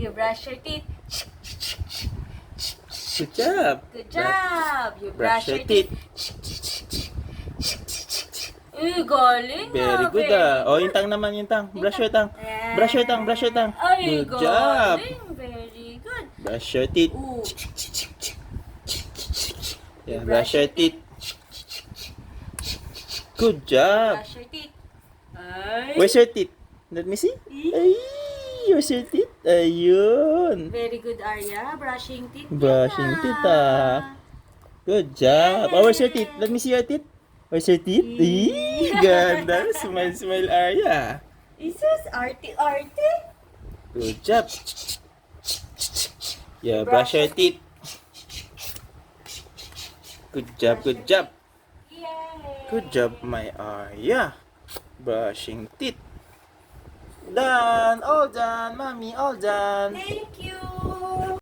You brush your teeth. Good job. Good job. You brush your teeth. Galing Very good very Oh, yung tang naman, yung tang. Brush your tongue. Yan. Brush your tongue, brush your tongue. Ay, Good job. galing. Very good. Brush your teeth. Ooh. Yeah, brush your teeth. Good job. Brush your teeth. Ay. Where's your teeth? Let me see. Ay, where's your teeth? Ayun. Very good, Arya. Brushing teeth. Brushing yan teeth, Good job. Oh, where's your teeth? Let me see your teeth. Where's your teeth? Ay, ganda. Smile, smile, Arya. Isus, arte. Good job. Yeah, brush your teeth. Good job, good job. Yay. Good job, my Arya. Brushing teeth. Done. All done, mommy. All done. Thank you.